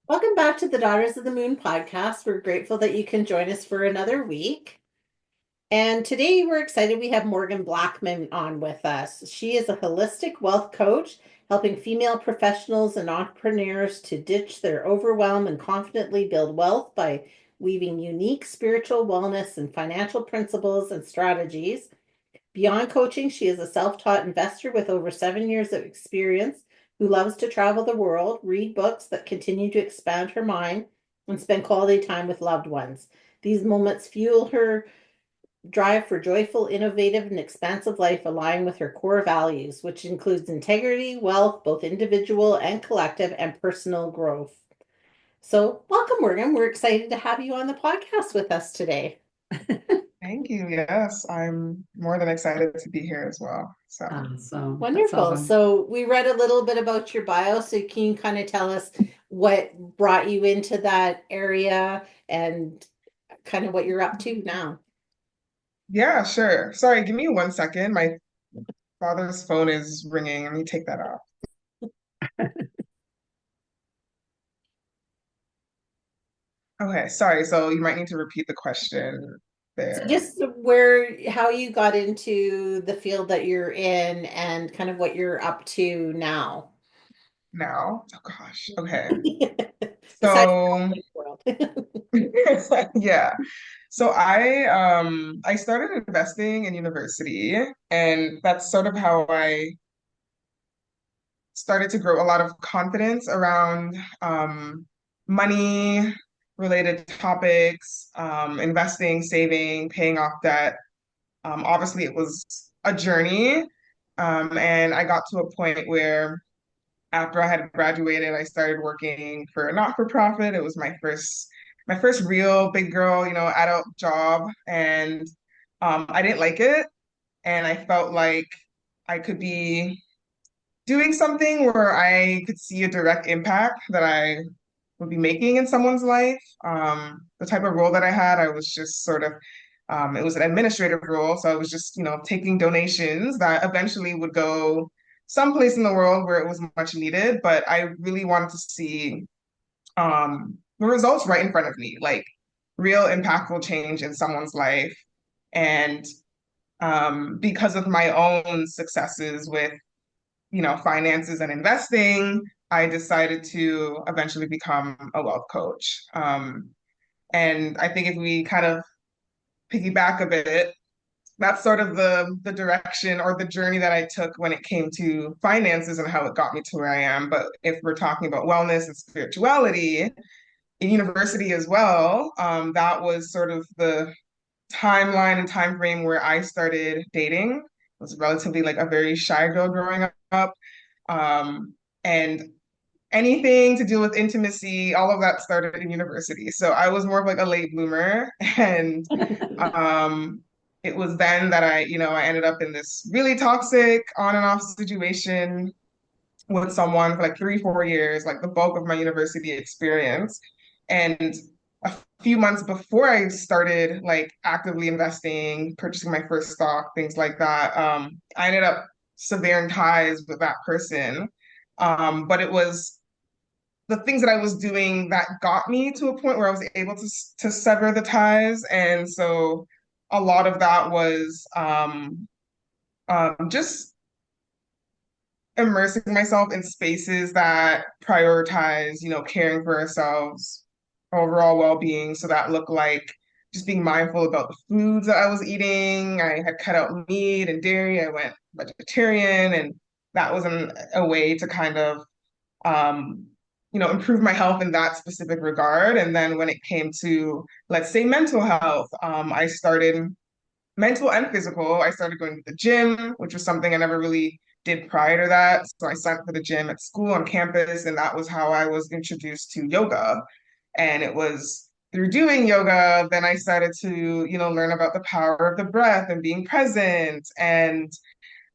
Welcome back to the Daughters of the Moon podcast. We're grateful that you can join us for another week. And today we're excited we have Morgan Blackman on with us. She is a holistic wealth coach, helping female professionals and entrepreneurs to ditch their overwhelm and confidently build wealth by weaving unique spiritual wellness and financial principles and strategies. Beyond coaching, she is a self-taught investor with over 7 years of experience who loves to travel the world, read books that continue to expand her mind, and spend quality time with loved ones. These moments fuel her drive for joyful, innovative, and expansive life aligned with her core values, which includes integrity, wealth, both individual and collective, and personal growth. So, welcome, Morgan. We're excited to have you on the podcast with us today. Thank you. Yes, I'm more than excited to be here as well. So, Awesome. That's Wonderful. awesome. So we read a little bit about your bio, so can you kind of tell us what brought you into that area and kind of what you're up to now? yeah, sure. Sorry, give me 1 second. My father's phone is ringing. Let me take that off. Okay, sorry. So you might need to repeat the question So there just how you got into the field that you're in and kind of what you're up to now. now. Oh gosh. Okay. Besides So, the world. yeah. So I started investing in university, and that's sort of how I started to grow a lot of confidence around money related topics, investing, saving, paying off debt. Obviously, it was a journey. And I got to a point where after I had graduated, I started working for a not-for-profit. It was my first real big girl, adult job. And I didn't like it. And I felt like I could be doing something where I could see a direct impact that I would be making in someone's life. The type of role that I had, I was just sort of, it was an administrative role. So I was just, taking donations that eventually would go someplace in the world where it was much needed. But I really wanted to see the results right in front of me, like real impactful change in someone's life. And because of my own successes with finances and investing, I decided to eventually become a wealth coach. And I think if we kind of piggyback a bit, that's sort of the direction or the journey that I took when it came to finances and how it got me to where I am. But if we're talking about wellness and spirituality in university as well, that was sort of the timeline and time frame where I started dating. I was relatively like a very shy girl growing up. And anything to do with intimacy, all of that started in university. So I was more of like a late bloomer. And um, it was then that I ended up in this really toxic on and off situation with someone for like 3, 4 years, like the bulk of my university experience. And a few months before I started like actively investing, purchasing my first stock, things like that, I ended up severing ties with that person. But it was the things that I was doing that got me to a point where I was able to sever the ties. And so a lot of that was just immersing myself in spaces that prioritize, caring for ourselves, overall well-being. So that looked like just being mindful about the foods that I was eating. I had cut out meat and dairy. I went vegetarian, and that was a way to kind of um, improve my health in that specific regard. And then when it came to, let's say, mental health, I started mental and physical. I started going to the gym, which was something I never really did prior to that. So I signed up for the gym at school on campus, and that was how I was introduced to yoga. And it was through doing yoga, then I started to, learn about the power of the breath and being present. And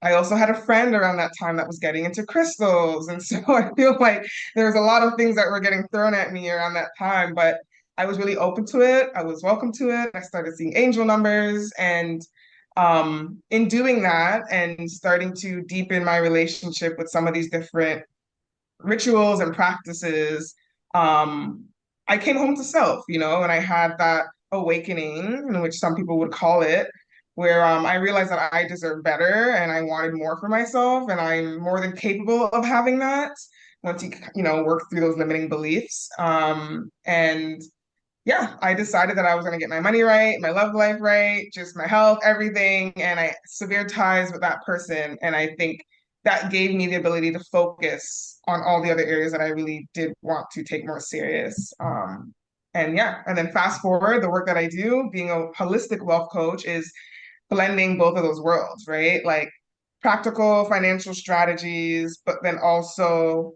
I also had a friend around that time that was getting into crystals. And so I feel like there was a lot of things that were getting thrown at me around that time, but I was really open to it. I was welcome to it. I started seeing angel numbers. And in doing that and starting to deepen my relationship with some of these different rituals and practices, um, I came home to self, and I had that awakening, in which some people would call it, where I realized that I deserve better and I wanted more for myself, and I'm more than capable of having that once you work through those limiting beliefs. And yeah, I decided that I was going to get my money right, my love life right, just my health, everything. And I severed ties with that person. And I think that gave me the ability to focus on all the other areas that I really did want to take more serious. And yeah, and then fast forward, the work that I do, being a holistic wealth coach, is blending both of those worlds, right? Like practical financial strategies, but then also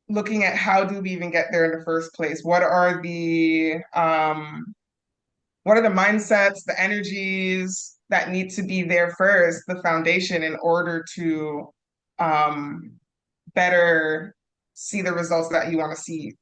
looking at how do we even get there in the first place? What are the mindsets, the energies that need to be there first, the foundation in order to um, better see the results that you want to see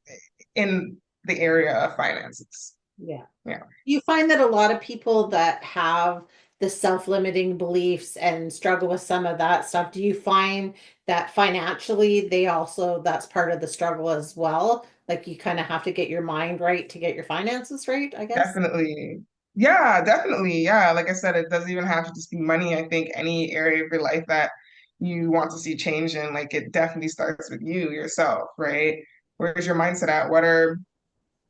in the area of finances. Yeah. Yeah, You find that a lot of people that have the self-limiting beliefs and struggle with some of that stuff, do you find that financially they also that's part of the struggle as well? Like you kind of have to get your mind right to get your finances right, I guess. definitely. Yeah, definitely. Yeah, like I said, it doesn't even have to just be money. I think any area of your life that you want to see change in, like it definitely starts with you yourself, right? Where's your mindset at? What are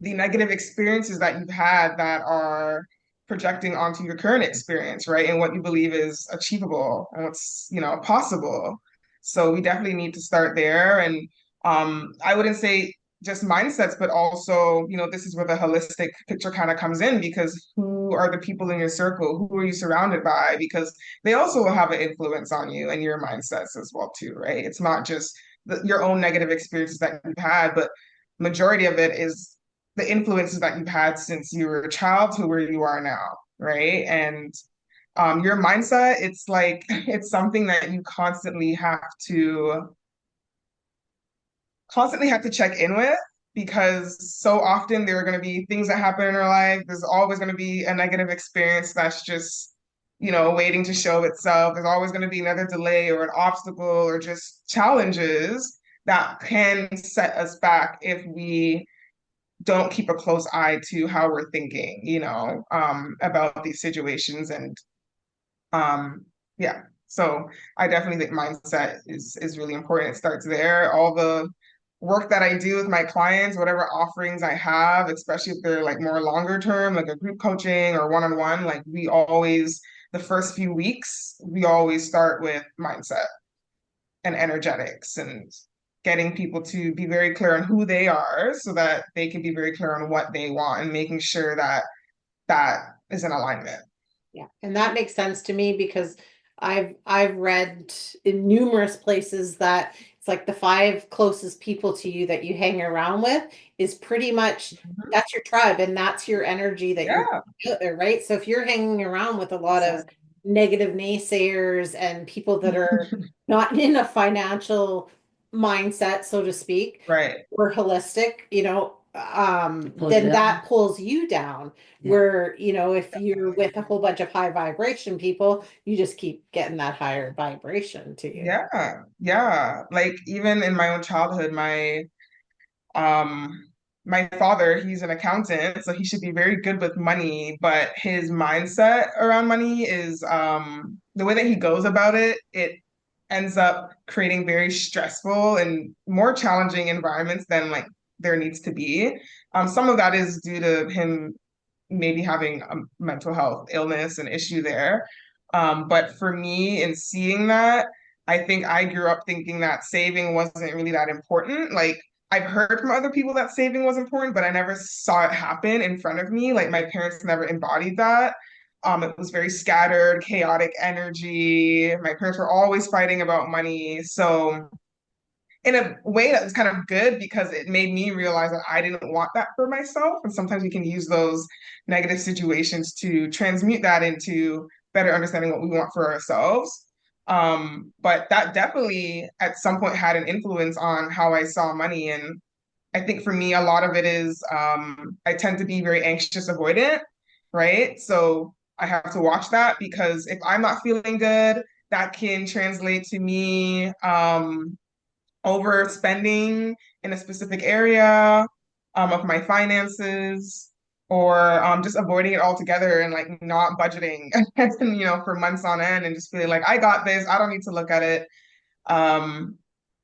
the negative experiences that you've had that are projecting onto your current experience, right? And what you believe is achievable and what's possible. So we definitely need to start there. And I wouldn't say just mindsets, but also, this is where the holistic picture kind of comes in because who are the people in your circle? Who are you surrounded by? Because they also will have an influence on you and your mindsets as well, too, right? It's not just your own negative experiences that you've had, but majority of it is the influences that you've had since you were a child to where you are now, right? And your mindset, it's like it's something that you constantly have to check in with because so often there are going to be things that happen in our life. There's always going to be a negative experience that's just waiting to show itself. There's always going to be another delay or an obstacle or just challenges that can set us back if we don't keep a close eye to how we're thinking, about these situations. And yeah, so I definitely think mindset is really important. It starts there. All the work that I do with my clients, whatever offerings I have, especially if they're like more longer term, like a group coaching or one-on-one, like the first few weeks, we always start with mindset and energetics and getting people to be very clear on who they are so that they can be very clear on what they want and making sure that that is in alignment. Yeah, and that makes sense to me because I've read in numerous places that it's like the five closest people to you that you hang around with is pretty much Mhm. that's your tribe and that's your energy that you're Yeah, putting out there, right? So if you're hanging around with a lot of exactly. negative naysayers and people that are not in a financial mindset, so to speak, Right. or holistic, Pulls you then down. that pulls you down. Yeah. Where, if you're with a whole bunch of high vibration people, you just keep getting that higher vibration to you. Yeah. Yeah. Like even in my own childhood, um my father, he's an accountant, so he should be very good with money, but his mindset around money is the way that he goes about it ends up creating very stressful and more challenging environments than like there needs to be. Some of that is due to him maybe having a mental health illness and issue there. But for me, in seeing that, I think I grew up thinking that saving wasn't really that important. Like I've heard from other people that saving was important, but I never saw it happen in front of me. Like my parents never embodied that. It was very scattered, chaotic energy. My parents were always fighting about money. So in a way that was kind of good because it made me realize that I didn't want that for myself. And sometimes we can use those negative situations to transmute that into better understanding what we want for ourselves. But that definitely at some point had an influence on how I saw money. And I think for me, a lot of it is I tend to be very anxious avoidant, right? So I have to watch that because if I'm not feeling good, that can translate to me overspending in a specific area of my finances, or just avoiding it altogether and like not budgeting, for months on end, and just feeling like I got this, I don't need to look at it. Um,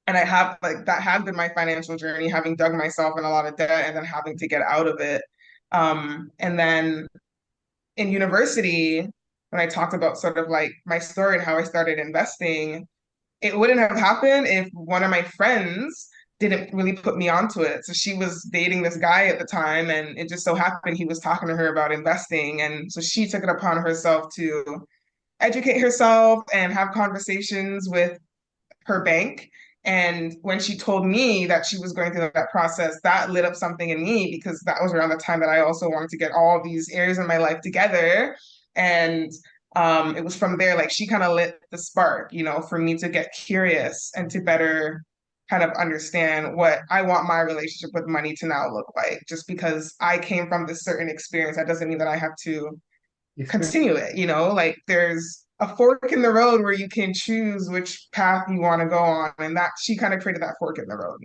and I have like that has been my financial journey, having dug myself in a lot of debt and then having to get out of it. And then in university, when I talked about sort of like my story and how I started investing, it wouldn't have happened if one of my friends didn't really put me onto it. So she was dating this guy at the time, and it just so happened he was talking to her about investing. And so she took it upon herself to educate herself and have conversations with her bank. And when she told me that she was going through that process, that lit up something in me because that was around the time that I also wanted to get all these areas in my life together. And it was from there, like she kind of lit the spark, for me to get curious and to better kind of understand what I want my relationship with money to now look like. Just because I came from this certain experience, that doesn't mean that I have to continue it, like there's a fork in the road where you can choose which path you want to go on. And that she kind of created that fork in the road.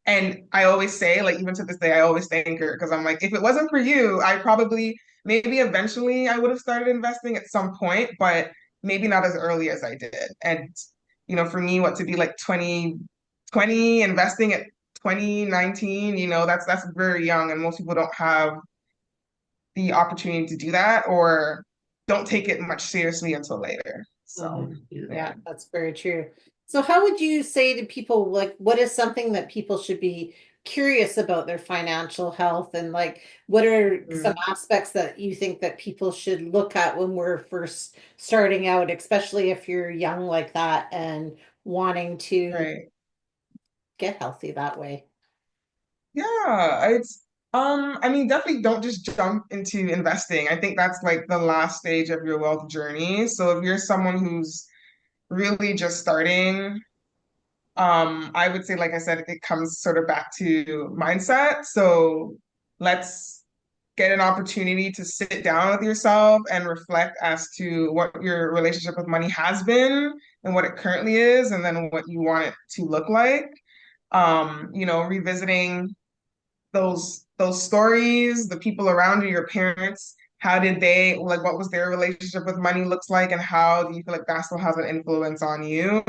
And I always say, like, even to this day, I always thank her because I'm like, if it wasn't for you, I probably, maybe eventually I would have started investing at some point, but maybe not as early as I did. And, for me, what to be like 2020 investing at 2019, that's very young. And most people don't have the opportunity to do that or don't take it much seriously until later. So, Yeah, that's very true. So how would you say to people, like, what is something that people should be curious about their financial health, and like what are some mm, aspects that you think that people should look at when we're first starting out, especially if you're young like that and wanting to right. get healthy that way? Yeah, I mean, definitely don't just jump into investing. I think that's like the last stage of your wealth journey. So if you're someone who's really just starting, I would say, like I said, it comes sort of back to mindset. So let's get an opportunity to sit down with yourself and reflect as to what your relationship with money has been and what it currently is, and then what you want it to look like. Revisiting those stories, the people around you, your parents, how did they like what was their relationship with money looks like, and how do you feel like that still has an influence on you?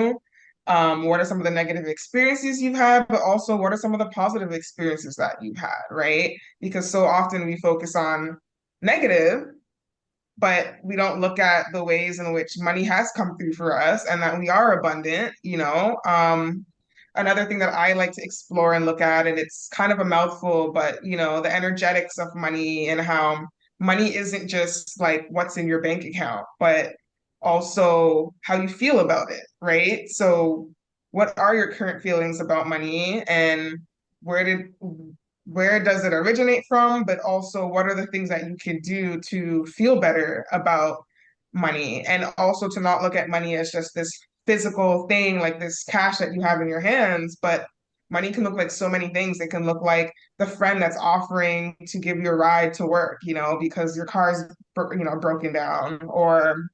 What are some of the negative experiences you've had, but also what are some of the positive experiences that you've had, right? Because so often we focus on negative, but we don't look at the ways in which money has come through for us and that we are abundant. Another thing that I like to explore and look at, and it's kind of a mouthful, but the energetics of money and how money isn't just like what's in your bank account, but also how you feel about it, right? So what are your current feelings about money, and where did where does it originate from, but also what are the things that you can do to feel better about money, and also to not look at money as just this physical thing, like this cash that you have in your hands, but money can look like so many things. It can look like the friend that's offering to give you a ride to work, because your car's, broken down, or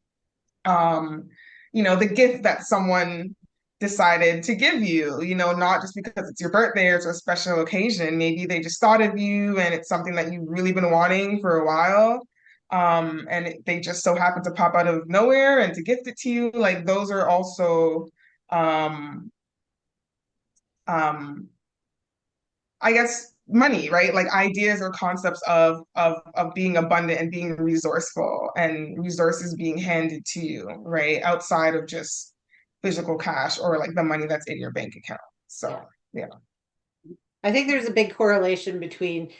the gift that someone decided to give you, not just because it's your birthday or it's a special occasion. Maybe they just thought of you and it's something that you've really been wanting for a while. They just so happen to pop out of nowhere and to gift it to you. Like those are also, um, um, I guess, money, right? Like ideas or concepts of being abundant and being resourceful and resources being handed to you, right? Outside of just physical cash or like the money that's in your bank account. So Yeah. yeah. I think there's a big correlation between,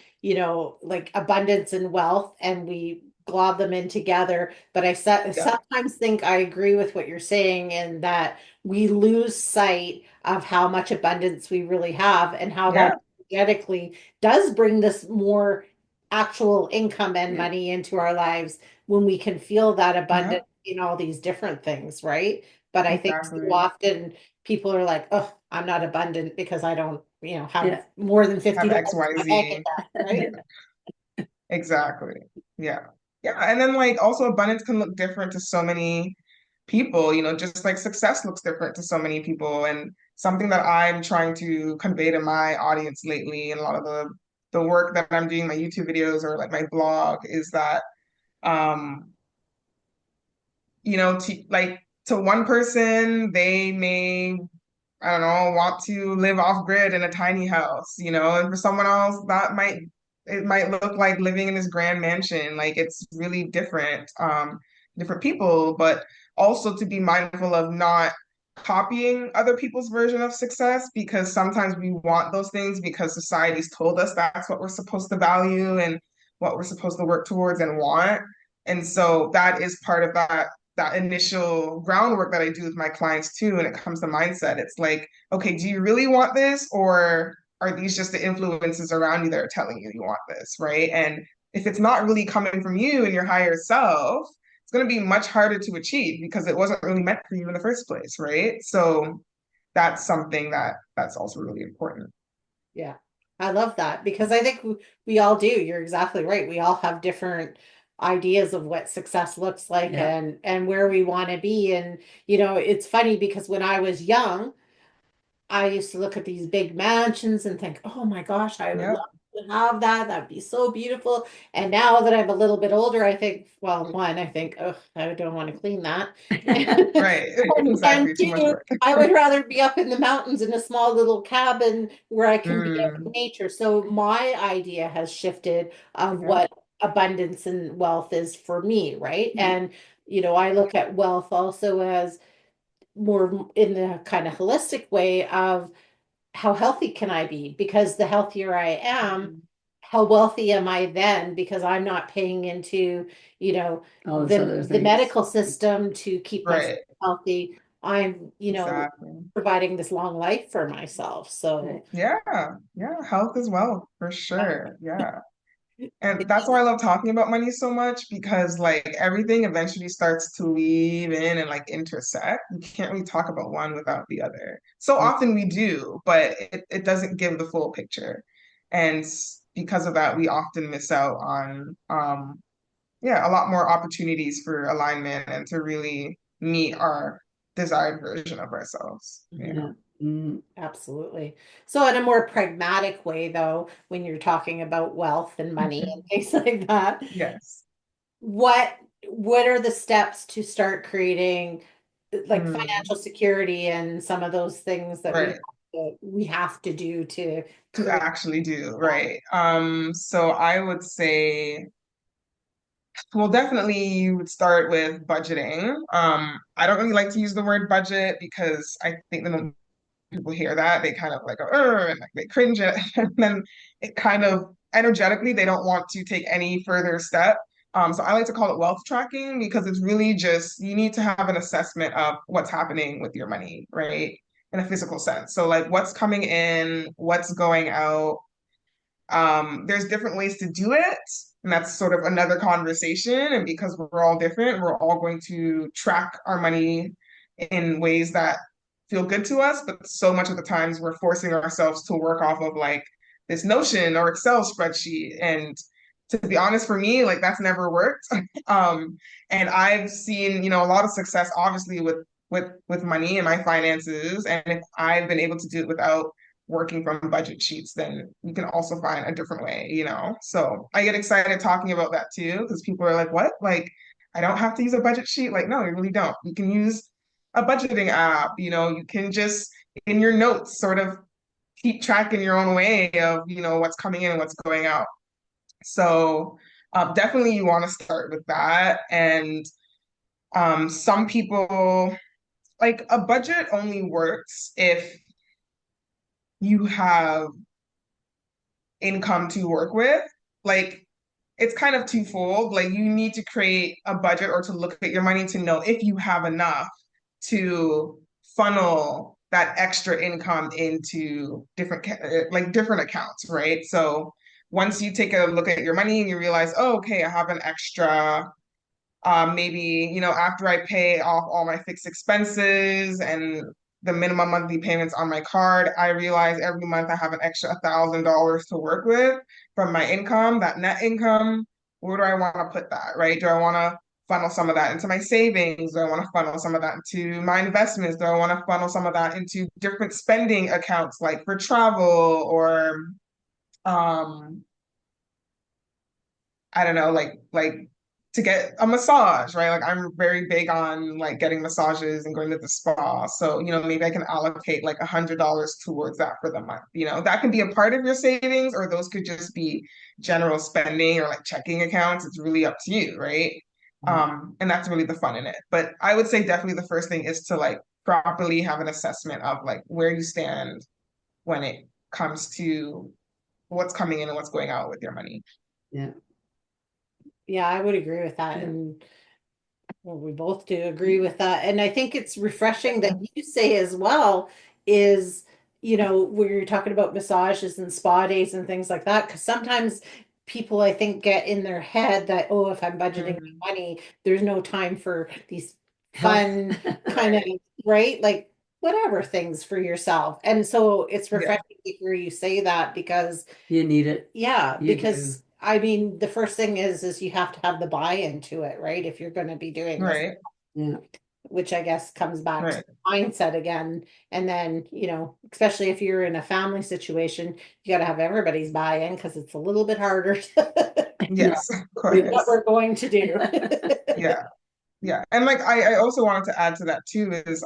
like abundance and wealth, and we glob them in together. But Yeah. sometimes think I agree with what you're saying, in that we lose sight of how much abundance we really have, and how Yeah. that energetically does bring this more actual income and Yeah. money into our lives when we can feel that Yeah. abundance in all these different things, right? But I think so Exactly. often people are like, oh, I'm not abundant because I don't, have more than Have $50 in my bank XYZ. account, right? Exactly. Yeah. Yeah. And then like also abundance can look different to so many people, just like success looks different to so many people. And something that I'm trying to convey to my audience lately, and a lot of the work that I'm doing, my YouTube videos or like my blog, is that um, to one person, they may, I don't know, want to live off grid in a tiny house, and for someone else, it might look like living in this grand mansion. Like it's really different, different people, but also to be mindful of not copying other people's version of success, because sometimes we want those things because society's told us that's what we're supposed to value and what we're supposed to work towards and want. And so that is part of that initial groundwork that I do with my clients too when it comes to mindset. It's like, okay, do you really want this, or are these just the influences around you that are telling you want this, right? And if it's not really coming from you and your higher self, it's going to be much harder to achieve because it wasn't really meant for you in the first place, right? So that's something that's also really important. Yeah, I love that because I think we all do. You're exactly right. We all have different ideas of what success looks like Yeah. and where we want to be. And it's funny because when I was young, I used to look at these big mansions and think, oh my gosh, I would Yeah, love to have that. That'd be so beautiful. And now that I'm a little bit older, I think, well, one, I think, oh, I don't want to clean that. right. And Exactly. Too much two, work. I would rather be up in the mountains in a small little cabin where I can be out in Mm, nature. So my idea has shifted of yeah. what abundance and wealth is for me, right? And I look at wealth also as more in the kind of holistic way of how healthy can I be? Because the healthier I am, Mm, how wealthy am I then? Because I'm not paying into, All those the other the things. medical system to keep myself right. healthy. I'm, Exactly. providing this long life for myself. Right. So Yeah. Yeah. Health as well, for sure. Yeah. And that's why I love talking about money so much, because like everything eventually starts to weave in and like intersect. You can't really talk about one without the other. So often we do, but it doesn't give the full picture. And because of that, we often miss out on yeah, a lot more opportunities for alignment and to really meet our desired version of ourselves. Yeah. Yeah. Mm. absolutely. So in a more pragmatic way, though, when you're talking about wealth and money and things like that, Yes. what what are the steps to start creating like Mm, financial security and some of those things that right. we have to do to To create actually do, that? right. So I would say, well, definitely you would start with budgeting. I don't really like to use the word budget because I think the moment people hear that, they kind of like go, and like they cringe it. And then it kind of energetically, they don't want to take any further step. So I like to call it wealth tracking because it's really just you need to have an assessment of what's happening with your money, right? In a physical sense. So like what's coming in, what's going out. There's different ways to do it, and that's sort of another conversation. And because we're all different, we're all going to track our money in ways that feel good to us. But so much of the times, we're forcing ourselves to work off of like this Notion or Excel spreadsheet. And to be honest, for me, like that's never worked. And I've seen, a lot of success, obviously, with money and my finances. And if I've been able to do it without working from budget sheets, then you can also find a different way. So I get excited talking about that too, because people are like, what? Like, I don't have to use a budget sheet. Like, no, you really don't. You can use a budgeting app, you can just in your notes sort of keep track in your own way of, what's coming in and what's going out. So definitely you want to start with that. And some people like a budget only works if you have income to work with. Like it's kind of twofold. Like you need to create a budget or to look at your money to know if you have enough to funnel that extra income into different accounts, right? So once you take a look at your money and you realize, oh, okay, I have an extra maybe, after I pay off all my fixed expenses and the minimum monthly payments on my card, I realize every month I have an extra $1,000 to work with from my income, that net income. Where do I want to put that, right? Do I want to funnel some of that into my savings? Do I want to funnel some of that into my investments? Do I want to funnel some of that into different spending accounts, like for travel or um, I don't know, like to get a massage, right? Like I'm very big on like getting massages and going to the spa. So, maybe I can allocate like $100 towards that for the month. That can be a part of your savings, or those could just be general spending or like checking accounts. It's really up to you, right? And that's really the fun in it. But I would say definitely the first thing is to like properly have an assessment of like where you stand when it comes to what's coming in and what's going out with your money. Yeah. Yeah, I would agree with that. Yeah. And well, we both do agree with that. And I think it's refreshing that you say as well is, where you're talking about massages and spa days and things like that. Because sometimes people, I think, get in their head that, oh, if I'm budgeting Mhm. my money, there's no time for these Health. fun kind of, right? Like whatever things for yourself. And so it's Yeah, refreshing to hear you say that because You need it. yeah, You do. because I mean, the first thing is you have to have the buy-in to it, right? If you're going to be doing this, right, Yeah. which I guess comes back to right. mindset again. And then, especially if you're in a family situation, you got to have everybody's buy-in because it's a little bit harder to Yeah. Yes, of do what course. we're going to do. Yeah, yeah. And like I also wanted to add to that too is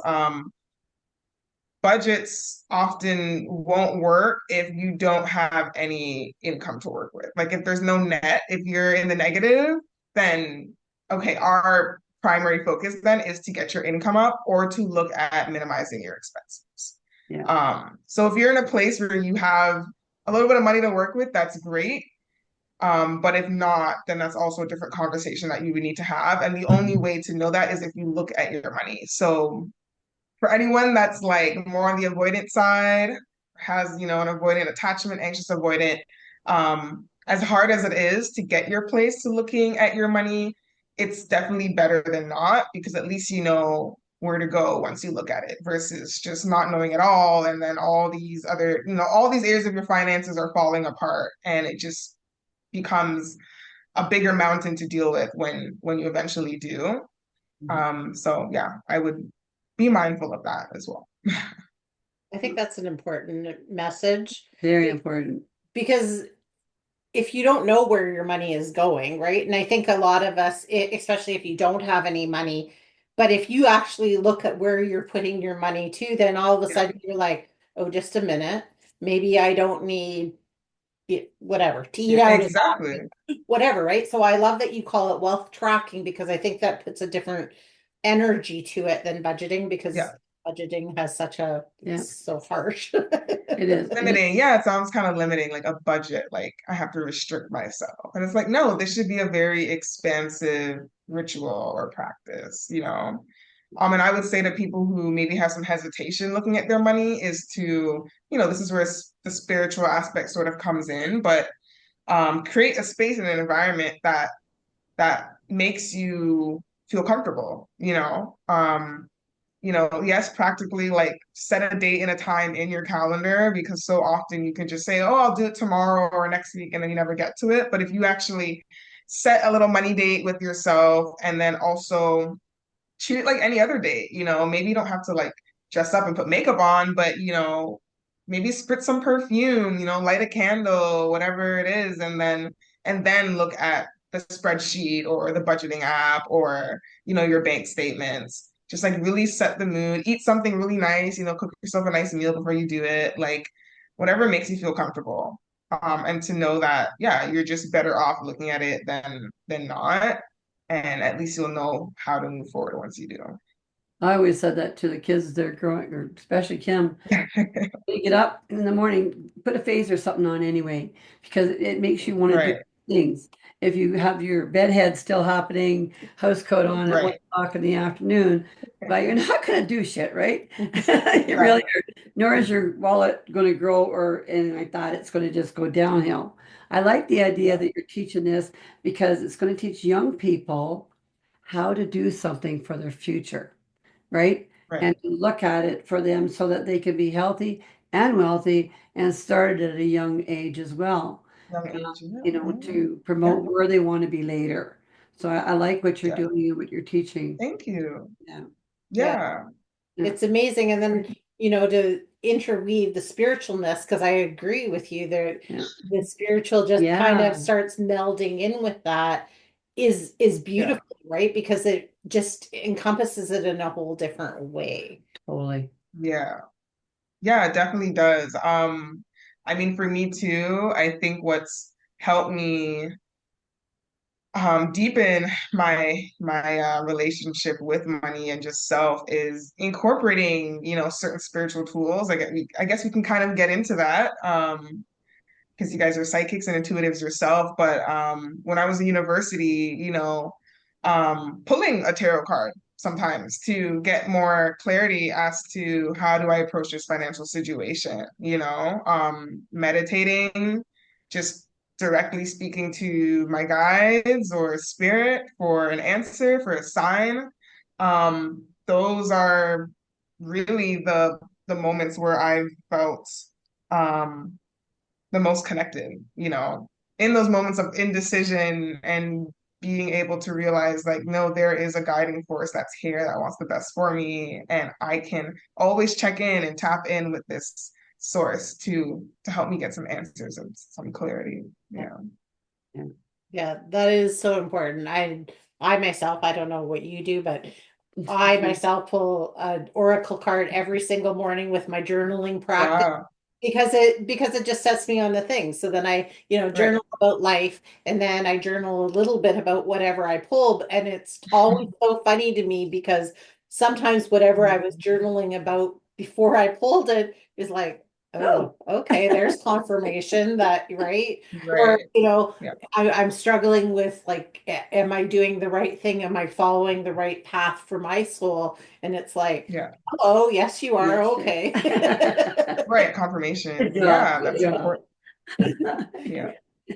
budgets often won't work if you don't have any income to work with. Like if there's no net, if you're in the negative, then okay, our primary focus then is to get your income up or to look at minimizing your expenses. Yeah. So if you're in a place where you have a little bit of money to work with, that's great. But if not, then that's also a different conversation that you would need to have. And the only way to know that is if you look at your money. So for anyone that's like more on the avoidant side, has, an avoidant attachment, anxious avoidant, as hard as it is to get your place to looking at your money, it's definitely better than not because at least you know where to go once you look at it versus just not knowing at all. And then all these other, all these areas of your finances are falling apart and it just becomes a bigger mountain to deal with when you eventually do. So yeah, I would be mindful of that as well. I think that's an important message Very important. because if you don't know where your money is going, right? And I think a lot of us, especially if you don't have any money, but if you actually look at where you're putting your money to, then all of a Yeah, sudden you're like, oh, just a minute. Maybe I don't need whatever to eat out as exactly. often, whatever, right? So I love that you call it wealth tracking because I think that puts a different energy to it than budgeting because Yeah. budgeting has such a, Yeah. it's so harsh. It is. Limiting. Yeah, it sounds kind of limiting, like a budget, like I have to restrict myself. And it's like, no, this should be a very expansive ritual or practice. And I would say to people who maybe have some hesitation looking at their money is to, this is where the spiritual aspect sort of comes in, but create a space and an environment that makes you feel comfortable. Yes, practically like set a date and a time in your calendar because so often you can just say, oh, I'll do it tomorrow or next week, and then you never get to it. But if you actually set a little money date with yourself and then also treat it like any other date, maybe you don't have to like dress up and put makeup on, but maybe spritz some perfume, light a candle, whatever it is, and then look at the spreadsheet or the budgeting app or your bank statements. Just like really set the mood, eat something really nice, cook yourself a nice meal before you do it, like whatever makes you feel comfortable. And to know that, yeah, you're just better off looking at it than not. And at least you'll know how to move forward once you do. I always said that to the kids as they're growing, or especially Kim. You get up in the morning, put a face or something on anyway, because it makes you want to do Right, things. If you have your bedhead still happening, house coat on at 1 o'clock in the afternoon, but you're not going to do shit, right? You really are. Nor is your wallet going to grow or anything like that. It's going to just go downhill. I like the idea that you're teaching this because it's going to teach young people how to do something for their future, right? right. And to look at it for them so that they can be healthy and wealthy and started at a young age as well, Young age, yeah. to promote where they want to be later. So I like what you're Yeah. doing and what you're teaching. Thank you. Yeah. Yeah, Yeah. Yeah. it's amazing. And then, to interweave the spiritualness, because I agree with you there, Yeah. the spiritual just kind of Yeah. starts melding in with that is Yeah. beautiful, right? Because it just encompasses it in a whole different way. Totally. Yeah. Yeah, it definitely does. I mean, for me too, I think what's helped me deepen my relationship with money and just self is incorporating, certain spiritual tools. I guess we can kind of get into that. Because you guys are psychics and intuitives yourself. But when I was in university, pulling a tarot card sometimes to get more clarity as to how do I approach this financial situation, meditating, just directly speaking to my guides or spirit for an answer, for a sign. Those are really the moments where I've felt um the most connected, in those moments of indecision and being able to realize like, no, there is a guiding force that's here that wants the best for me. And I can always check in and tap in with this source to help me get some answers and some clarity. Yeah. Yeah. Yeah, that is so important. I myself, I don't know what you do, but I myself pull an oracle card every single morning with my journaling practice. Wow. Because it just sets me on the thing. So then I, Right. journal about life, and then I journal a little bit about whatever I pulled. And it's always so funny to me because sometimes whatever I was journaling about before I pulled it is like, oh, okay, there's confirmation that, right? Or, Right. Yeah. I'm struggling with like, am I doing the right thing? Am I following the right path for my soul? And it's like, Yeah. oh, yes, you are. Yes. Okay. Right. Good Confirmation. job. Yeah, Good that's job. important. Yeah.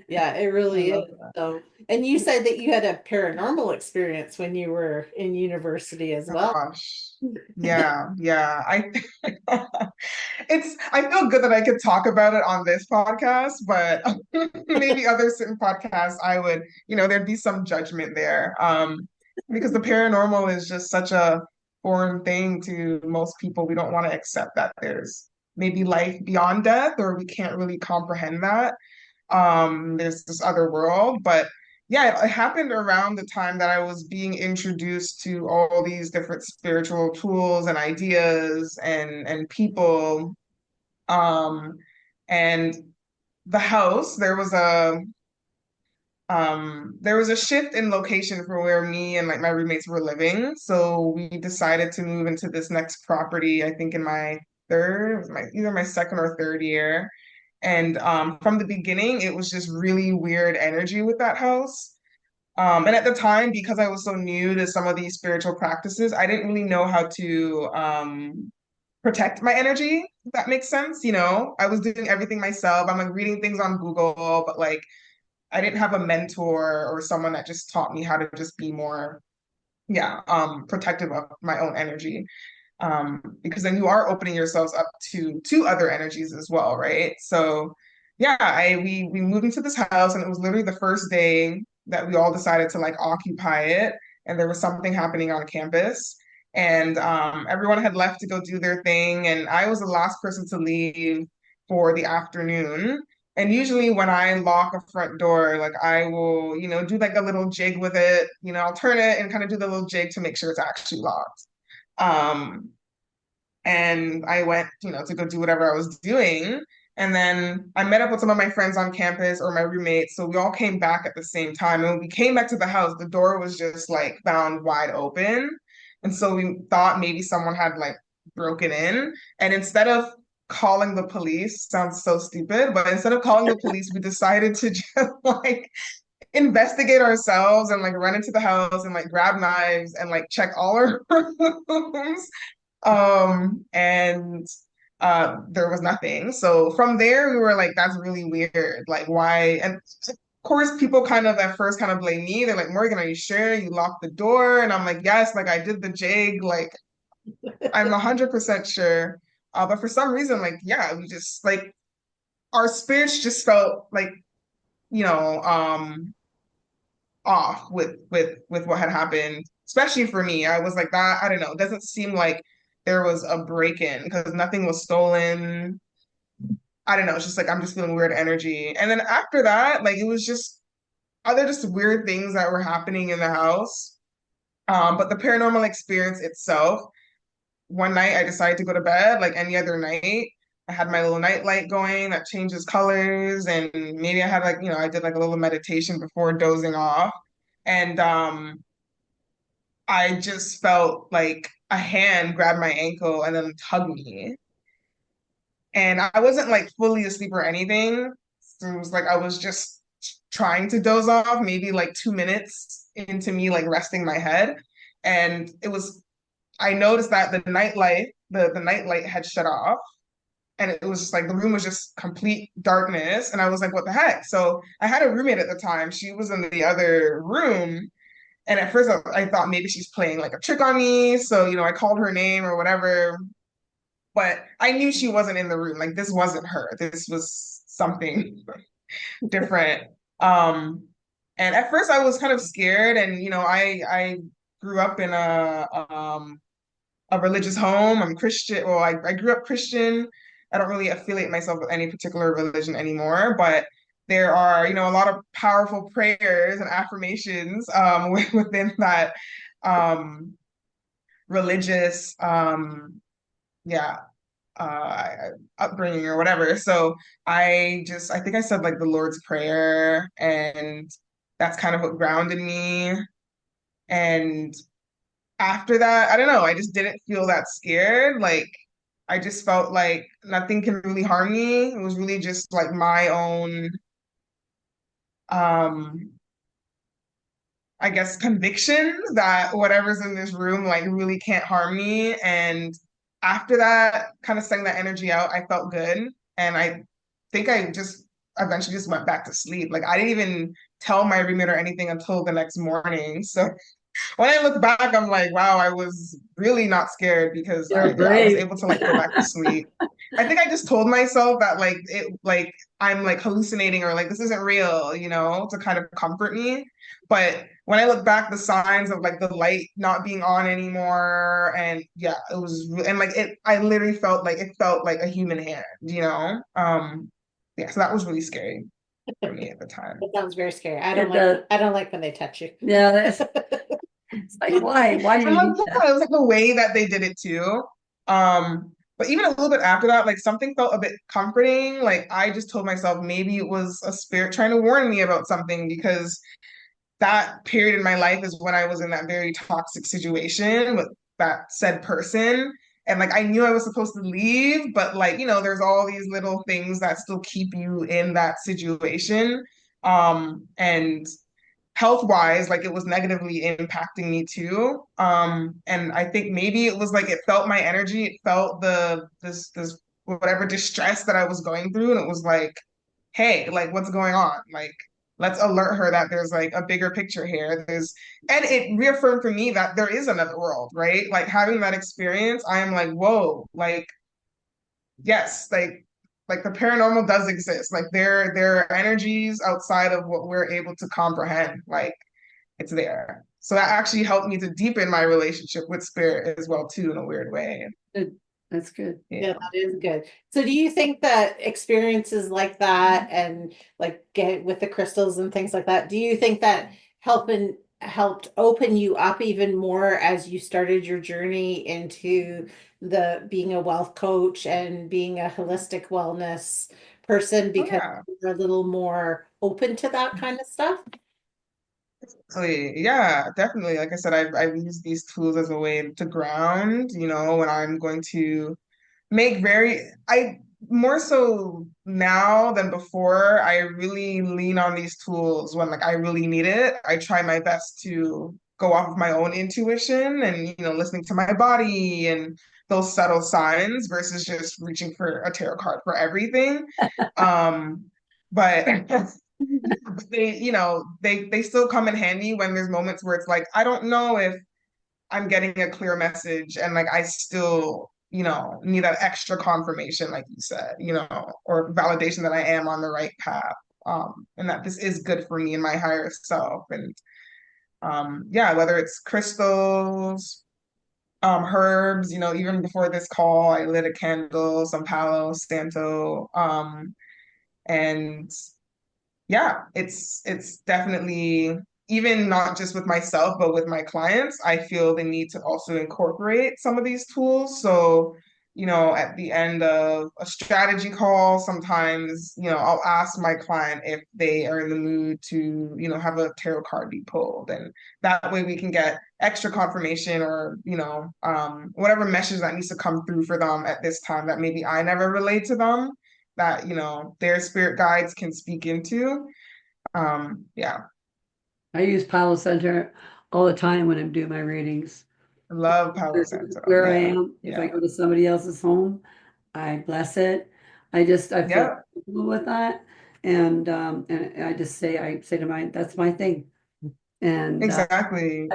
Yeah, it I really is. love that. So, and you said that you had a paranormal experience when you were in university as well. Gosh. Yeah, yeah. I feel good that I could talk about it on this podcast, but maybe other certain podcasts I would, there'd be some judgment there. Because the paranormal is just such a foreign thing to most people. We don't want to accept that there's maybe life beyond death, or we can't really comprehend that. There's this other world, but yeah, it happened around the time that I was being introduced to all these different spiritual tools and ideas and people. Um, and the house, there was a shift in location for where me and like my roommates were living. So we decided to move into this next property, I think in my third, it was either my second or third year. And from the beginning, it was just really weird energy with that house. And at the time, because I was so new to some of these spiritual practices, I didn't really know how to protect my energy, if that makes sense. I was doing everything myself. I'm like reading things on Google, but like I didn't have a mentor or someone that just taught me how to just be more, yeah, protective of my own energy. Because then you are opening yourselves up to other energies as well, right? So yeah, we moved into this house and it was literally the first day that we all decided to like occupy it, and there was something happening on campus. And everyone had left to go do their thing, and I was the last person to leave for the afternoon. And usually when I lock a front door, like I will, do like a little jig with it, I'll turn it and kind of do the little jig to make sure it's actually locked. Um, and I went, to go do whatever I was doing. And then I met up with some of my friends on campus or my roommates. So we all came back at the same time. And when we came back to the house, the door was just like found wide open. And so we thought maybe someone had like broken in. And instead of calling the police, sounds so stupid, but instead of calling the police, we decided to just like investigate ourselves and like run into the house and like grab knives and like check all our rooms. And there was nothing. So from there, we were like, that's really weird. Like, why? And of course, people kind of at first kind of blame me. They're like, Morgan, are you sure you locked the door? And I'm like, yes, like I did the jig. Like, I'm 100% sure. But for some reason, like, yeah, we just like our spirits just felt like, you know, um, off with what had happened, especially for me. I was like that, I don't know, it doesn't seem like there was a break-in because nothing was stolen. I don't know, it's just like I'm just feeling weird energy. And then after that, like it was just other just weird things that were happening in the house. But the paranormal experience itself, one night I decided to go to bed like any other night. I had my little night light going that changes colors, and maybe I had like, I did like a little meditation before dozing off. And I just felt like a hand grab my ankle and then hug me. And I wasn't like fully asleep or anything. So it was like I was just trying to doze off, maybe like 2 minutes into me like resting my head. And I noticed that the night light had shut off. And it was just like the room was just complete darkness. And I was like, what the heck? So I had a roommate at the time. She was in the other room. And at first I thought maybe she's playing like a trick on me. So, I called her name or whatever. But I knew she wasn't in the room. Like this wasn't her. This was something different. Um, and at first I was kind of scared. And, I grew up in a religious home. I'm Christian. Well, I grew up Christian. I don't really affiliate myself with any particular religion anymore, but there are, a lot of powerful prayers and affirmations within that um, religious, yeah, upbringing or whatever. So I think I said like the Lord's Prayer, and that's kind of what grounded me. And after that, I don't know, I just didn't feel that scared. Like I just felt like nothing can really harm me. It was really just like my own um I guess convictions that whatever's in this room like really can't harm me. And after that, kind of setting that energy out, I felt good. And I think I just eventually just went back to sleep. Like I didn't even tell my roommate or anything until the next morning. So when I look back, I'm like, wow, I was really not scared because You're I was brave. able to like go back to sleep. I think I just told myself that like I'm like hallucinating or like this isn't real, to kind of comfort me. But when I look back, the signs of like the light not being on anymore, and yeah, and like I literally felt like a human hand. Yeah, so that was really scary for me at the time. That sounds very scary. I don't like when they touch you. Yeah, it's like why? Why do I'm you like, need that? yeah, it was like the way that they did it too. But even a little bit after that, like something felt a bit comforting. Like I just told myself maybe it was a spirit trying to warn me about something because that period in my life is when I was in that very toxic situation with that said person. And like I knew I was supposed to leave, but like, there's all these little things that still keep you in that situation. And health wise, like it was negatively impacting me too. And I think maybe it was like it felt my energy, it felt this whatever distress that I was going through, and it was like, hey, like what's going on? Like let's alert her that there's like a bigger picture here. And it reaffirmed for me that there is another world, right? Like having that experience, I am like, whoa, like yes, like the paranormal does exist. Like there are energies outside of what we're able to comprehend. Like it's there. So that actually helped me to deepen my relationship with spirit as well too in a weird way. Good. That's good. Yeah, Yeah. that is good. So do you think that experiences like that and like get with the crystals and things like that, do you think that helped open you up even more as you started your journey into the being a wealth coach and being a holistic wellness person Oh because yeah. you're a little more open to that kind of stuff? Yeah, definitely. Like I said, I've used these tools as a way to ground, when I'm going to make I more so now than before, I really lean on these tools when like I really need it. I try my best to go off of my own intuition and, listening to my body and those subtle signs versus just reaching for a tarot card for everything. Um, but they still come in handy when there's moments where it's like, I don't know if I'm getting a clear message and like I still, need that extra confirmation, like you said, or validation that I am on the right path. and that this is good for me and my higher self. And yeah, whether it's crystals, herbs, even before this call, I lit a candle, some Palo Santo, and yeah, it's definitely, even not just with myself, but with my clients, I feel the need to also incorporate some of these tools. So, at the end of a strategy call, sometimes, I'll ask my client if they are in the mood to, have a tarot card be pulled. And that way we can get extra confirmation or, whatever message that needs to come through for them at this time that maybe I never relayed to them, that their spirit guides can speak into. Yeah, I use Palo Center all the time when I'm doing my readings. I love Palo Santo. Where I Yeah, am, if I yeah, go to somebody else's home, I bless it. I feel yeah, comfortable with that. And I say to my, that's my thing. And exactly.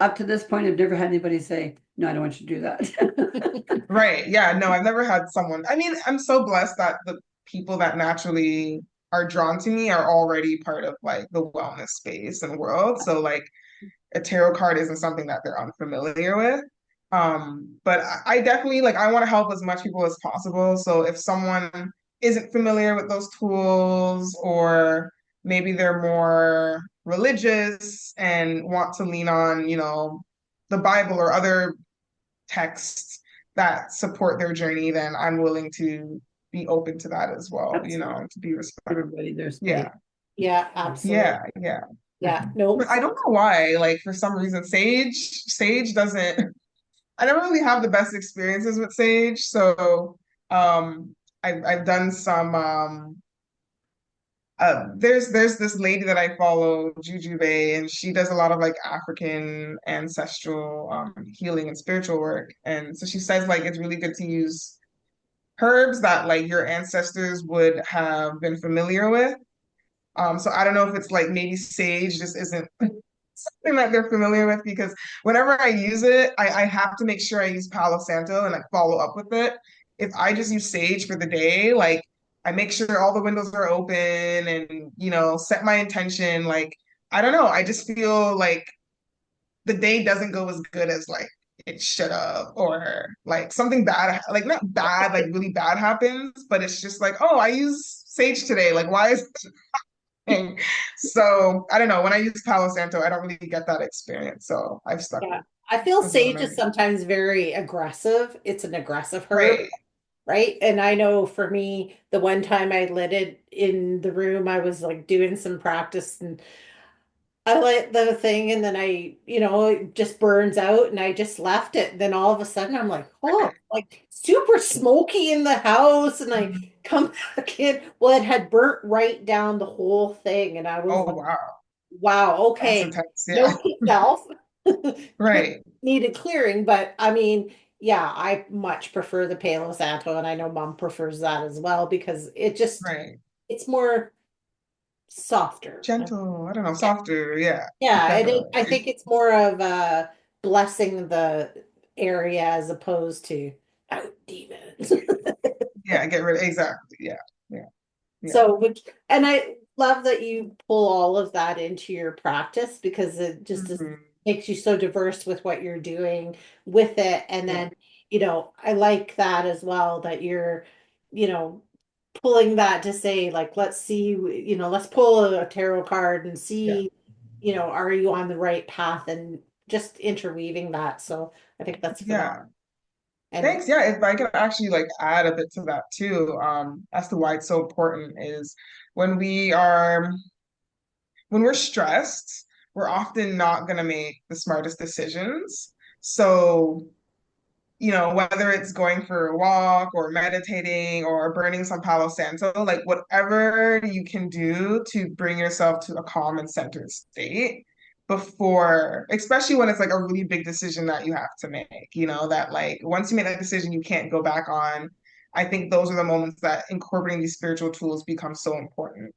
up to this point, I've never had anybody say, no, I don't want you to do that. Right. Yeah, no, I've never had someone. I mean, I'm so blessed that the people that naturally are drawn to me are already part of like the wellness space and world. So like a tarot card isn't something that they're unfamiliar with. But I definitely like I want to help as much people as possible. So if someone isn't familiar with those tools, or maybe they're more religious and want to lean on, the Bible or other texts that support their journey, then I'm willing to be open to that as well, Absolutely. to be respectful. Everybody their space. Yeah. Yeah, absolutely. Yeah. Yeah. Yeah, no, I don't know why. Like for some reason, Sage doesn't. I never really have the best experiences with Sage. So I've done some. There's this lady that I follow, Juju Bay, and she does a lot of like African ancestral healing and spiritual work. And so she says like it's really good to use herbs that like your ancestors would have been familiar with. So I don't know if it's like maybe sage just isn't something that they're familiar with, because whenever I use it, I have to make sure I use Palo Santo and like follow up with it. If I just use sage for the day, like I make sure all the windows are open and set my intention. Like I don't know, I just feel like the day doesn't go as good as like it should have, or like something bad, like not bad, like really bad happens, but it's just like, oh, I use sage today. Like why is thing. So I don't know. When I use Palo Santo, I don't really get that experience. So I've stuck yeah. I feel with what I'm sage is in. sometimes very aggressive. It's an aggressive herb, Right. right? And I know for me, the one time I lit it in the room, I was like doing some practice and I lit the thing and then it just burns out and I just left it. Then all of a sudden I'm like, oh, Right. like super smoky in the house. And I Mhm. come back in. Well, it had burnt right down the whole thing. And I was Oh like, wow. wow, That's okay. intense. Yeah. Note to self. Right. Needed clearing, but I mean, yeah, I much prefer the Palo Santo, and I know mom prefers that as well because Right. it's more softer. Gentle. I don't know. Yeah, Softer. Yeah. yeah, I Definitely. think it's more of blessing the area as opposed to out demons. Yeah. Get rid. Exactly. Yeah. Yeah. Yeah. So, and I love that you pull all of that into your practice because it just Mhm. makes you so diverse with what you're doing with it. And Yeah. then, I like that as well that you're, you know, pulling that to say, like, let's see, let's pull a tarot card and Yeah. see, are you on the right path and just interweaving that. So I think that's phenomenal. Yeah. And Thanks. Yeah. If I could actually like add a bit to that too, as to why it's so important is when we are when we're stressed, we're often not going to make the smartest decisions. So, whether it's going for a walk or meditating or burning some Palo Santo, like whatever you can do to bring yourself to a calm and centered state before, especially when it's like a really big decision that you have to make, that like once you make that decision, you can't go back on. I think those are the moments that incorporating these spiritual tools becomes so important.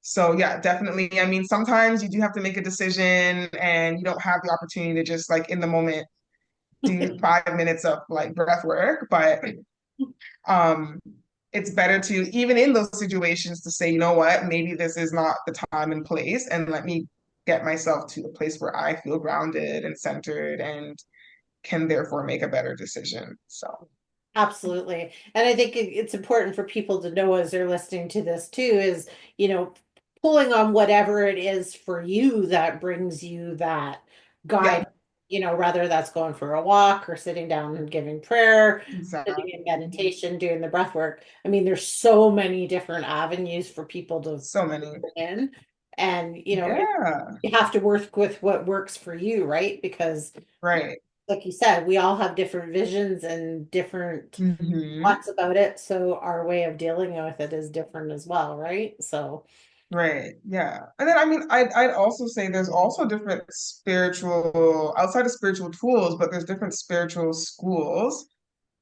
So yeah, definitely. I mean, sometimes you do have to make a decision and you don't have the opportunity to just like in the moment do 5 minutes of like breath work, but um it's better to, even in those situations, to say, you know what, maybe this is not the time and place, and let me get myself to a place where I feel grounded and centered and can therefore make a better decision. So, Absolutely. And I think it's important for people to know as they're listening to this too, is, you know, pulling on whatever it is for you that brings you that guide, yeah, you know, whether that's going for a walk or sitting down and giving prayer, sitting in exactly. meditation, doing the breath work. I mean, there's so many different avenues for people to So many. go in. And, you know, Yeah, you have to work with what works for you, right? Because right. like you said, we all have different visions and different Hmm. thoughts about it. So our way of dealing with it is different as well, right? So, Right. Yeah. And then I mean, I'd also say there's also different spiritual, outside of spiritual tools, but there's different spiritual schools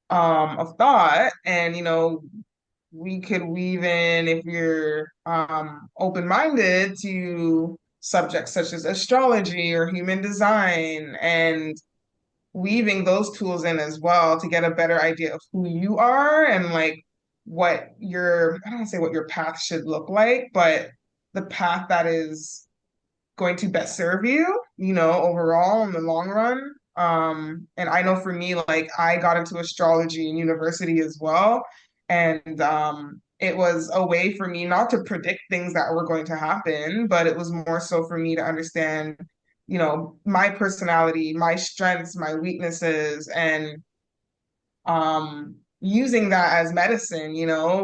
of thought. And we could weave in, if you're open-minded, to subjects such as astrology or human design, and weaving those tools in as well to get a better idea of who you are and like what your, I don't want to say what your path should look like, but the path that is going to best serve you, overall in the long run. And I know for me, like I got into astrology in university as well. And it was a way for me not to predict things that were going to happen, but it was more so for me to understand, my personality, my strengths, my weaknesses, and using that as medicine,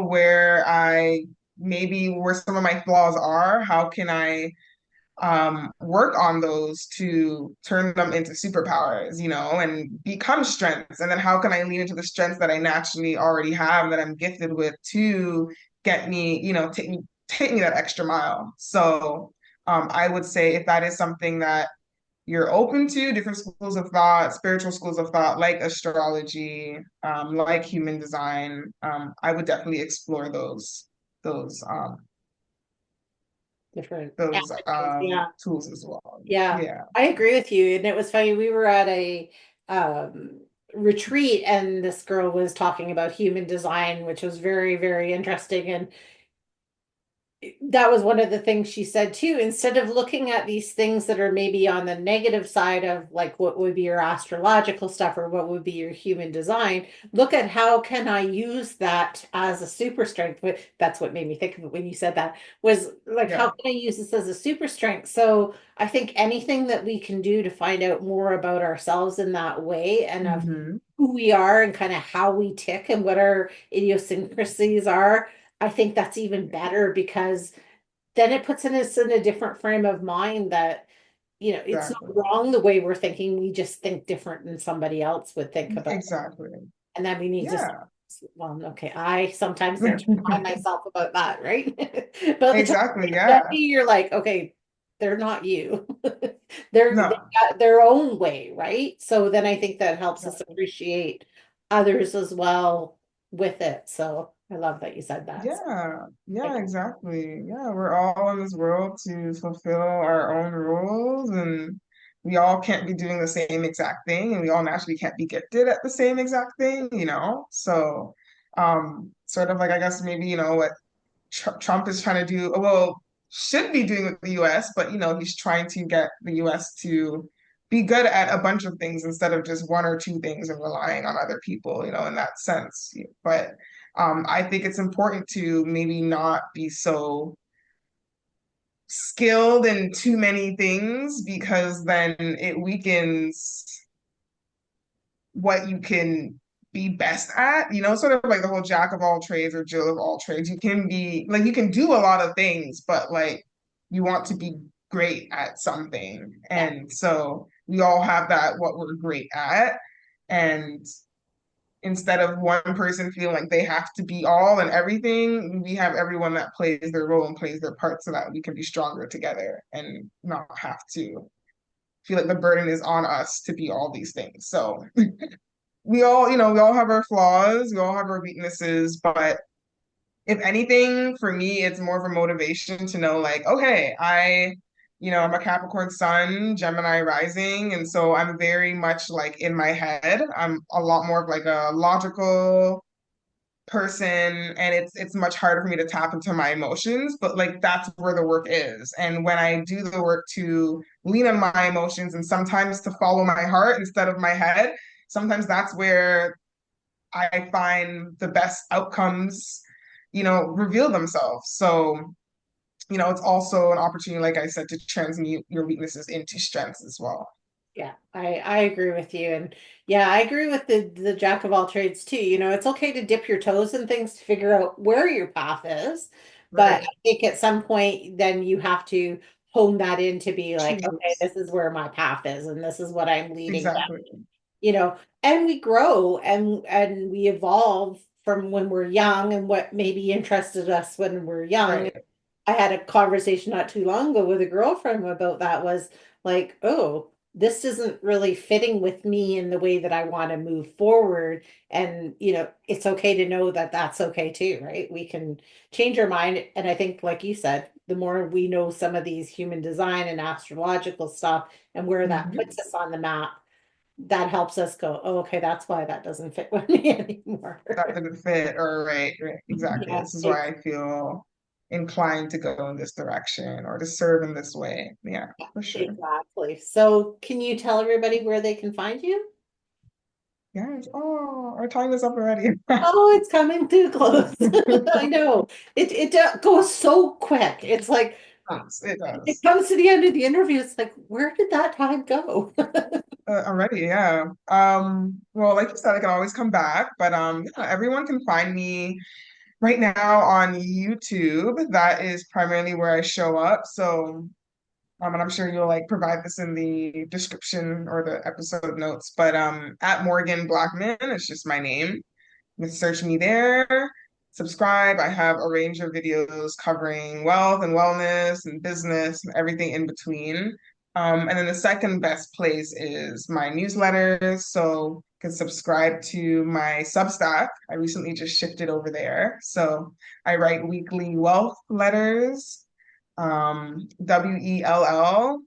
where I maybe where some of my flaws are, how can I work on those to turn them into superpowers, and become strengths. And then how can I lean into the strengths that I naturally already have, that I'm gifted with, to get me, take me that extra mile. So I would say if that is something that you're open to, different schools of thought, spiritual schools of thought, like astrology, like human design, I would definitely explore those um, different those avenues. Yeah. tools as well. Yeah. Yeah. I agree with you. And it was funny. We were at a retreat and this girl was talking about human design, which was very, very interesting. And that was one of the things she said too. Instead of looking at these things that are maybe on the negative side of like what would be your astrological stuff or what would be your human design, look at how can I use that as a super strength. But that's what made me think of it when you said that, was like, how Yeah. can I use this as a super strength? So I think anything that we can do to find out more about ourselves in that way and of Hmm. who we are and kind of how we tick and what our idiosyncrasies are, I think that's even better because then it puts us in a different frame of mind that, you know, it's not Exactly. wrong the way we're thinking. We just think different than somebody else would think about it. Exactly. And then we need to, Yeah. well, okay, I sometimes need to remind myself about that, right? But at the time Exactly. that Yeah. you're like, okay, they're not you. They No. got their own way, right? So then I think that helps us Exactly. appreciate others as well with it. So I love that you said that. So, Yeah. Yeah, like, exactly. Yeah, we're all in this world to fulfill our own rules, and we all can't be doing the same exact thing, and we all naturally can't be gifted at the same exact thing. So, sort of like, I guess maybe, what Trump is trying to do, well, should be doing with the US, but he's trying to get the US to be good at a bunch of things instead of just one or two things and relying on other people, in that sense. But I think it's important to maybe not be so skilled in too many things, because then it weakens what you can be best at, sort of like the whole jack of all trades or Jill of all trades. You can be like, you can do a lot of things, but like you want to be great at something. yeah, And so we all have that, what we're great at. And instead of one person feeling like they have to be all and everything, we have everyone that plays their role and plays their part so that we can be stronger together and not have to feel like the burden is on us to be all these things. So we all have our flaws, we all have our weaknesses, but if anything, for me, it's more of a motivation to know, like, okay, I'm a Capricorn sun, Gemini rising, and so I'm very much like in my head. I'm a lot more of like a logical person, and it's much harder for me to tap into my emotions, but like that's where the work is. And when I do the work to lean on my emotions and sometimes to follow my heart instead of my head, sometimes that's where I find the best outcomes, reveal themselves. So, it's also an opportunity, like I said, to transmute your weaknesses into strengths as well. Yeah, I agree with you. And yeah, I agree with the jack of all trades too. It's okay to dip your toes in things to figure out where your path is. But I Right. think at some point then you have to hone that in to be like, okay, Choose. this is where my path is and this is what I'm leading down. Exactly. you know, and we grow and we evolve from when we're young and what maybe interested us when we're young. Right. I had a conversation not too long ago with a girlfriend about that was like, oh, this isn't really fitting with me in the way that I want to move forward. And, it's okay to know that that's okay too, right? We can change our mind. And I think, like you said, the more we know some of these human design and astrological stuff and where that Mhm. puts us on the map, that helps us go, oh, okay, that's why that doesn't fit with me anymore. That didn't fit, or right, exactly. Yeah, This is why I feel inclined to go in this direction or to serve in this way. Yeah, for sure. exactly. So, can you tell everybody where they can find you? Yes. Oh, our time is up already. Oh, it's coming too close. I know. It goes so quick. It's like It it does. comes to the end of the interview. It's like, where did that time go? Already, yeah. Well, like you said, I can always come back, but yeah, everyone can find me right now on YouTube. That is primarily where I show up. So, and I'm sure you'll like provide this in the description or the episode notes, but at Morgan Blackman, it's just my name. You can search me there, subscribe. I have a range of videos covering wealth and wellness and business and everything in between. And then the second best place is my newsletters. So you can subscribe to my Substack. I recently just shifted over there. So I write weekly wealth letters, WELL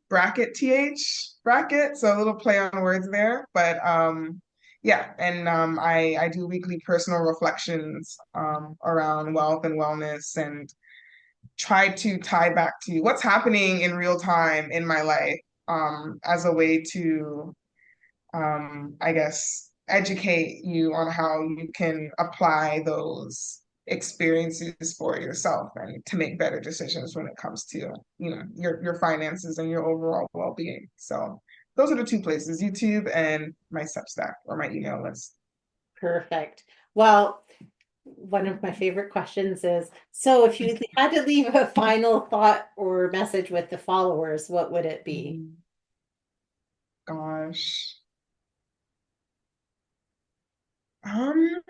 bracket TH bracket. So a little play on words there. But yeah, and I do weekly personal reflections around wealth and wellness and try to tie back to what's happening in real time in my life as a way to, I guess, educate you on how you can apply those experiences for yourself and to make better decisions when it comes to, your finances and your overall well-being. So those are the two places, YouTube and my Substack or my email list. Perfect. Well, one of my favorite questions is, so if you had to leave a final thought or message with the followers, what would it be? Gosh. Um,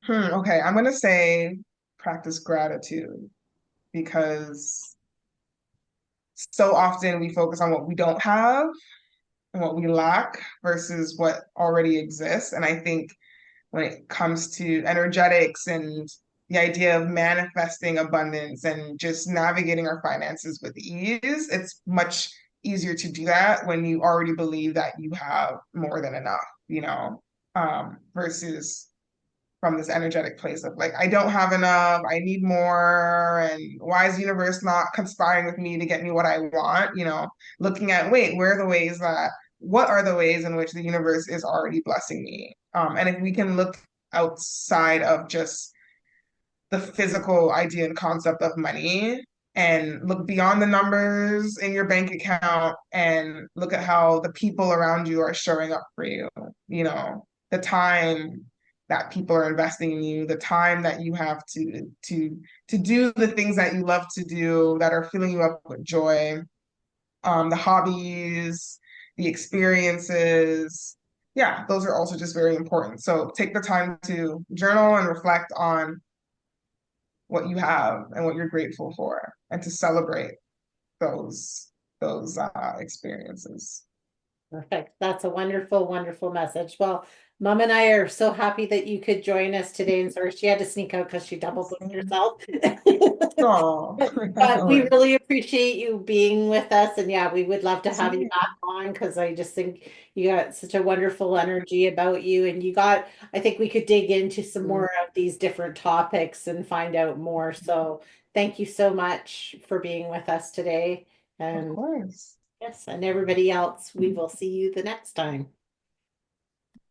okay, I'm gonna say practice gratitude because so often we focus on what we don't have and what we lack versus what already exists. And I think when it comes to energetics and the idea of manifesting abundance and just navigating our finances with ease, it's much easier to do that when you already believe that you have more than enough, versus from this energetic place of like, I don't have enough, I need more, and why is the universe not conspiring with me to get me what I want? Looking at, wait, what are the ways in which the universe is already blessing me? And if we can look outside of just the physical idea and concept of money and look beyond the numbers in your bank account and look at how the people around you are showing up for you, the time that people are investing in you, the time that you have to do the things that you love to do that are filling you up with joy, the hobbies, the experiences. Yeah, those are also just very important. So take the time to journal and reflect on what you have and what you're grateful for and to celebrate those experiences. Perfect. That's a wonderful, wonderful message. Well, Mom and I are so happy that you could join us today. And sorry, she had to sneak out because she double booked herself. Oh, But no we worries. really appreciate you being with us. And yeah, we would love to have you Same. back on because I just think you got such a wonderful energy about you. And I think we could dig into some more of these different topics and find out more. So thank you so much for being with us today. Of And course. yes, and everybody else, we will see you the next time.